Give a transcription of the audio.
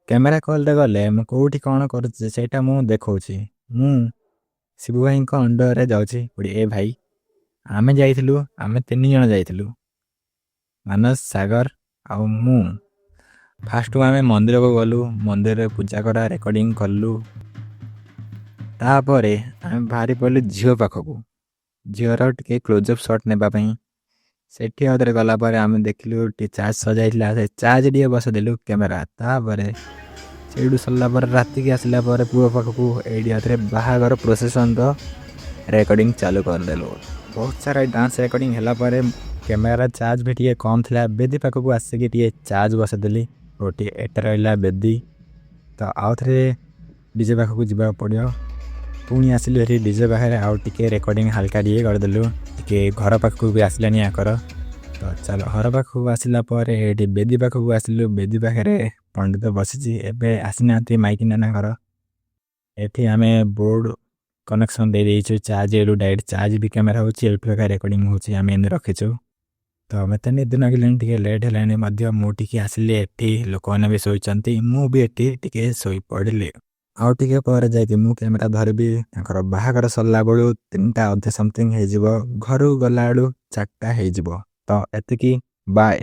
Camera କଲ୍ରେ ଗଲେ ମୁଁ କେଉଁଠି କ'ଣ କରୁଛି ସେଇଟା ମୁଁ ଦେଖାଉଛି। ମୁଁ ଶିବୁ ଭାଇଙ୍କ ଅଣ୍ଡରରେ ଯାଉଛି କୋଉଠି। ଏ ଭାଇ ଆମେ ଯାଇଥିଲୁ, ଆମେ 3 ଜଣ ଯାଇଥିଲୁ, ମାନସ, ସାଗର ଆଉ ମୁଁ। ଫାଷ୍ଟକୁ ଆମେ ମନ୍ଦିରକୁ ଗଲୁ, ମନ୍ଦିରରେ ପୂଜା କରା ରେକର୍ଡ଼ିଂ କଲୁ। ତାପରେ ଆମେ ବାହାରି ପଡ଼ିଲୁ ଝିଅ ପାଖକୁ, ଝିଅର ଟିକେ କ୍ଲୋଜଅପ୍ ସଟ୍ ନେବା ପାଇଁ। ସେଠି ଆଉଥରେ ଗଲା ପରେ ଆମେ ଦେଖିଲୁ ଟିକେ ଚାର୍ଜ ସଜାଇଥିଲା, ସେ ଚାର୍ଜ ଟିକେ ବସେଇଦେଲୁ କ୍ୟାମେରା। ତାପରେ ସେଇଠୁ ସରିଲା ପରେ ରାତିକି ଆସିଲା ପରେ ପୁଅ ପାଖକୁ ଏଇଠି ଆଉଥରେ ବାହାଘର ପ୍ରୋସେସନ୍ର ରେକର୍ଡ଼ିଂ ଚାଲୁ କରିଦେଲୁ। ବହୁତ ସାରା ଡାନ୍ସ ରେକର୍ଡ଼ିଂ ହେଲା ପରେ କ୍ୟାମେରା ଚାର୍ଜ ବି ଟିକେ କମ୍ ଥିଲା। ବେଦି ପାଖକୁ ଆସିକି ଟିକେ ଚାର୍ଜ ବସେଇଦେଲି। ଗୋଟିଏ ଏଟା ରହିଲା ବେଦି, ତ ଆଉଥରେ ଡିଜେ ପାଖକୁ ଯିବାକୁ ପଡ଼ିବ। ପୁଣି ଆସିଲୁ ଏଠି ଡିଜେ ପାଖରେ ଆଉ ଟିକେ ରେକର୍ଡ଼ିଂ ହାଲକା ଟିକେ କରିଦେଲୁ। ଟିକେ ଘର ପାଖକୁ ବି ଆସିଲାନି ଆଙ୍କର, ତ ଚାଲ ଘର ପାଖକୁ ଆସିଲା ପରେ ଏଠି ବେଦି ପାଖକୁ ଆସିଲୁ। ବେଦି ପାଖରେ ପଣ୍ଡିତ ବସିଛି, ଏବେ ଆସିନାହାନ୍ତି ମାଇକି ନାନାଙ୍କର। ଏଠି ଆମେ ବୋର୍ଡ଼ କନେକ୍ସନ୍ ଦେଇଦେଇଛୁ, ଚାର୍ଜ ଏଠୁ ଡାଇରେକ୍ଟ ଚାର୍ଜ ବି କ୍ୟାମେରା ହେଉଛି, ଏଠୁ ଏକା ରେକର୍ଡ଼ିଂ ହେଉଛି, ଆମେ ଏମିତି ରଖିଛୁ। ତ ମୋତେ ନିଦ ଲାଗିଲାଣି, ଟିକେ ଲେଟ୍ ହେଲାଣି ମଧ୍ୟ। ମୁଁ ଟିକେ ଆସିଲି ଏଠି, ଲୋକମାନେ ବି ଶୋଇଛନ୍ତି, ମୁଁ ବି ଏଠି ଟିକେ ଶୋଇପଡ଼ିଲି। ଆଉ ଟିକେ ପରେ ଯାଇକି ମୁଁ କ୍ୟାମେରା ଧରିବି। ତାଙ୍କର ବାହାଘର ସରିଲା ବେଳୁ 3ଟା ଅଧେ ସମଥିଙ୍ଗ ହେଇଯିବ, ଘରକୁ ଗଲାବେଳୁ 4ଟା ହେଇଯିବ। ତ ଏତିକି, ବାଏ।